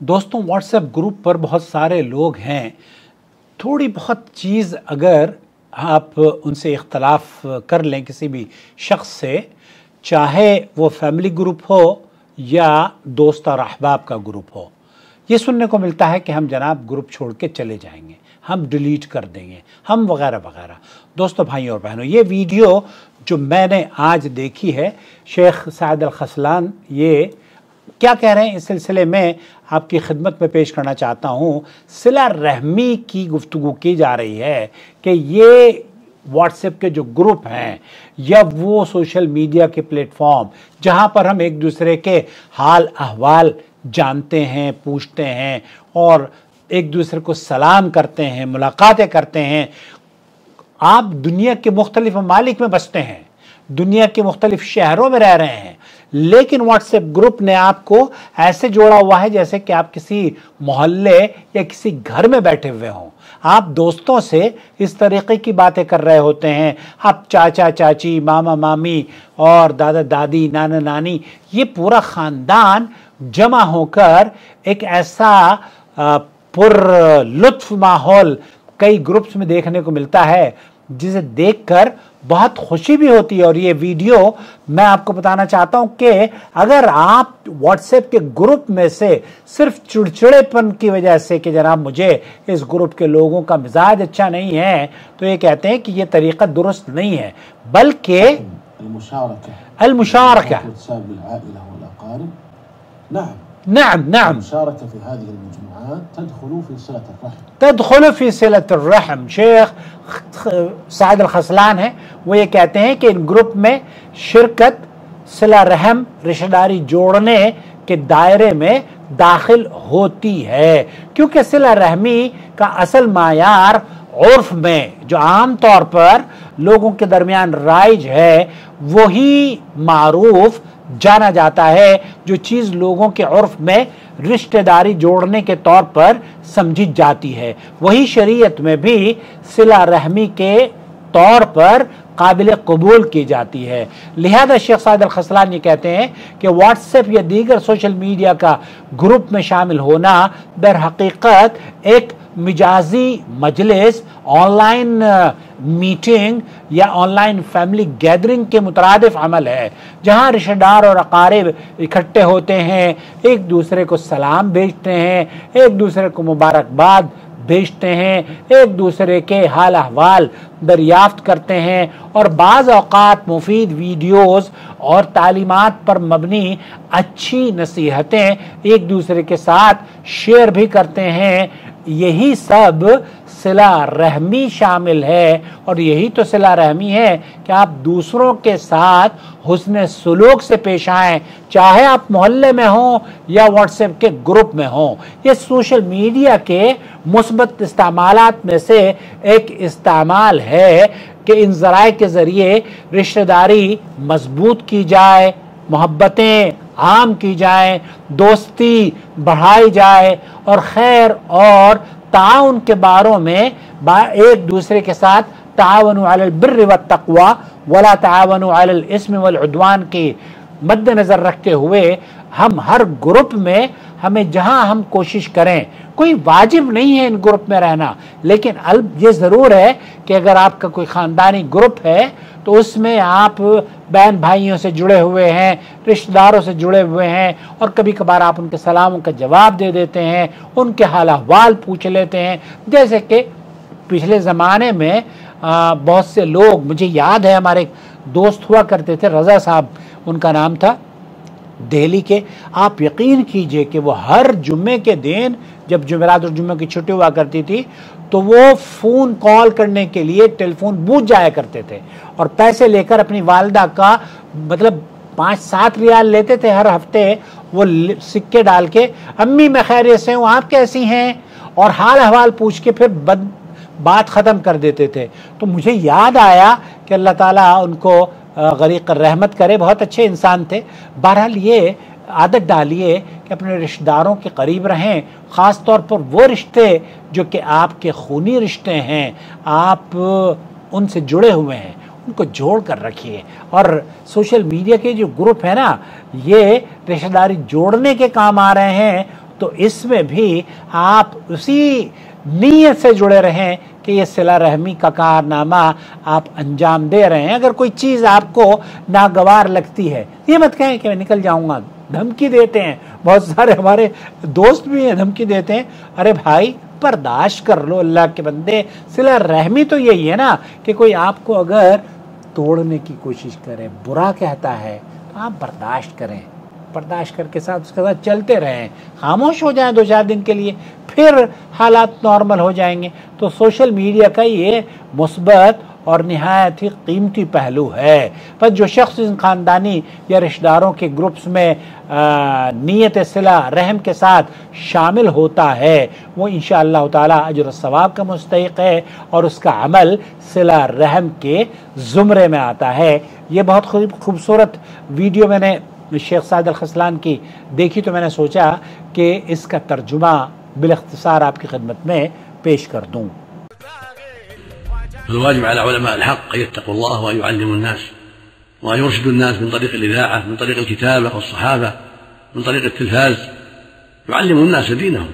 दोस्तों WhatsApp group पर बहुत सारे लोग हैं। थोड़ी बहुत चीज़ अगर आप उनसे इख्तलाफ कर लें किसी भी शख्स से, चाहे वो फैमिली ग्रुप हो या दोस्त और अहबाब का ग्रुप हो, ये सुनने को मिलता है कि हम जनाब ग्रुप छोड़ के चले जाएंगे, हम डिलीट कर देंगे, हम वगैरह वगैरह। दोस्तों, भाइयों और बहनों, ये वीडियो जो मैंने आज देखी है, शेख साइद अल खसलान ये क्या कह रहे हैं इस सिलसिले में आपकी खिदमत में पेश करना चाहता हूँ। सिला रहमी की गुफ्तगू की जा रही है कि ये व्हाट्सएप के जो ग्रुप हैं या वो सोशल मीडिया के प्लेटफॉर्म जहाँ पर हम एक दूसरे के हाल अहवाल जानते हैं, पूछते हैं और एक दूसरे को सलाम करते हैं, मुलाकातें करते हैं। आप दुनिया के मुख्तलिफ ममालिक में बसते हैं, दुनिया के मुख्तलिफ शहरों में रह रहे हैं, लेकिन व्हाट्सएप ग्रुप ने आपको ऐसे जोड़ा हुआ है जैसे कि आप किसी मोहल्ले या किसी घर में बैठे हुए हों। आप दोस्तों से इस तरीके की बातें कर रहे होते हैं। आप चाचा चाची, मामा मामी और दादा दादी, नाना नानी, ये पूरा ख़ानदान जमा होकर एक ऐसा पुरलुत्फ माहौल कई ग्रुप्स में देखने को मिलता है जिसे देखकर बहुत खुशी भी होती है। और ये वीडियो मैं आपको बताना चाहता हूं कि अगर आप व्हाट्सएप के ग्रुप में से सिर्फ चिड़चिड़ेपन की वजह से कि जनाब मुझे इस ग्रुप के लोगों का मिजाज अच्छा नहीं है, तो ये कहते हैं कि ये तरीका दुरुस्त नहीं है, बल्कि المشاركة نعم المشاركة في هذه المجموعات تدخل في صلة الرحم। शेख साइद अल खसलान है, वो ये कहते हैं कि इन ग्रुप में शिरकत सिला रहम, रिश्तेदारी जोड़ने के दायरे में दाखिल होती है, क्योंकि सिला रहमी का असल मायार उर्फ में जो आम तौर पर लोगों के दरमियान राइज है वही मारूफ जाना जाता है, जो चीज़ लोगों के उर्फ में रिश्तेदारी जोड़ने के तौर पर समझी जाती है, वही शरीयत में भी सिला रहमी के तौर पर काबिल कबूल की जाती है। लिहाजा शेख साइद अल खसलान ये कहते हैं कि व्हाट्सएप या दीगर सोशल मीडिया का ग्रुप में शामिल होना दर हकीकत एक मिजाजी मजलिस, ऑनलाइन मीटिंग या ऑनलाइन फैमिली गैदरिंग के मुतरादिफ अमल है, जहां रिश्तेदार और अकारिब इकट्ठे होते हैं, एक दूसरे को सलाम भेजते हैं, एक दूसरे को मुबारकबाद भेजते हैं, एक दूसरे के हाल अहवाल दरियाफ्त करते हैं और बाज़ औक़ात मुफीद वीडियोस और तालीमात पर मबनी अच्छी नसीहतें एक दूसरे के साथ शेयर भी करते हैं। यही सब सिला रहमी शामिल है, और यही तो सिला रहमी है कि आप दूसरों के साथ हुस्न सुलूक से पेश आएं, चाहे आप मोहल्ले में हों या व्हाट्सएप के ग्रुप में हों। ये सोशल मीडिया के मुस्बत इस्तेमालात में से एक इस्तेमाल है कि इन ज़राए के ज़रिए रिश्तेदारी मजबूत की जाए, मोहब्बतें आम की जाए, दोस्ती बढ़ाई जाए और खैर और ताउन के बारों में एक दूसरे के साथ तावनु अलल बिर्रि व तक़वा वला तावनु अलल इस्म वल उद्वान के मद्देनज़र रखते हुए हम हर ग्रुप में हमें जहां हम कोशिश करें, कोई वाजिब नहीं है इन ग्रुप में रहना, लेकिन ये ज़रूर है कि अगर आपका कोई ख़ानदानी ग्रुप है तो उसमें आप बहन भाइयों से जुड़े हुए हैं, रिश्तेदारों से जुड़े हुए हैं और कभी कभार आप उनके सलामों का जवाब दे देते हैं, उनके हाल अहवाल पूछ लेते हैं। जैसे कि पिछले ज़माने में बहुत से लोग, मुझे याद है हमारे दोस्त हुआ करते थे, रज़ा साहब उनका नाम था, दिल्ली के। आप यकीन कीजिए कि वो हर जुम्मे के दिन जब जुमेरात और जुम्मे की छुट्टी हुआ करती थी तो वो फ़ोन कॉल करने के लिए टेलीफोन बूथ जाया करते थे और पैसे लेकर अपनी वालदा का मतलब 5-7 रियाल लेते थे हर हफ्ते, वो सिक्के डाल के, अम्मी मैं खैरियत से हूँ, आप कैसी हैं, और हाल अहवाल पूछ के फिर बात ख़त्म कर देते थे। तो मुझे याद आया कि अल्लाह ताला उनको गरीक रहमत करे, बहुत अच्छे इंसान थे। बहरहाल ये आदत डालिए कि अपने रिश्तेदारों के करीब रहें, ख़ास तौर पर वो रिश्ते जो कि आपके खूनी रिश्ते हैं, आप उनसे जुड़े हुए हैं, उनको जोड़ कर रखिए। और सोशल मीडिया के जो ग्रुप है ना, ये रिश्तेदारी जोड़ने के काम आ रहे हैं تو اس میں بھی آپ اسی نیت سے جڑے رہیں کہ یہ صلہ رحمی کا کارنامہ آپ انجام دے رہے ہیں. اگر کوئی چیز آپ کو ناگوار لگتی ہے یہ مت کہیں کہ میں نکل جاؤں گا. دھمکی دیتے ہیں بہت سارے ہمارے دوست بھی ہیں, دھمکی دیتے ہیں. ارے بھائی برداشت کر لو اللہ کے بندے. صلہ رحمی تو یہی ہے نا کہ کوئی آپ کو اگر توڑنے کی کوشش کرے, برا کہتا ہے, تو آپ برداشت کریں, برداشت کر کے ساتھ اس کے ساتھ چلتے رہیں, خاموش ہو جائیں 2-4 دن کے لیے, پھر حالات نارمل ہو جائیں گے. تو سوشل میڈیا کا یہ مثبت اور نہایت ہی قیمتی پہلو ہے. پر جو شخص ان خاندانی یا رشتہ داروں کے گروپس میں نیت صلہ رحم کے ساتھ شامل ہوتا ہے وہ انشاءاللہ تعالی اجر و ثواب کا مستحق ہے اور اس کا عمل صلہ رحم کے زمرے میں آتا ہے. یہ بہت خوبصورت ویڈیو میں نے شیخ سعد الخذلان کی دیکھی تو میں نے سوچا کہ اس کا ترجمہ بالاختصار آپ کی خدمت میں پیش کر دوں. الواجب على علماء الحق أن يتقوا الله وأن يعلموا الناس وأن يرشدوا الناس من طريق الإذاعة, من طريق الكتابة والصحافة, من طريق التلفاز, يعلموا الناس دينهم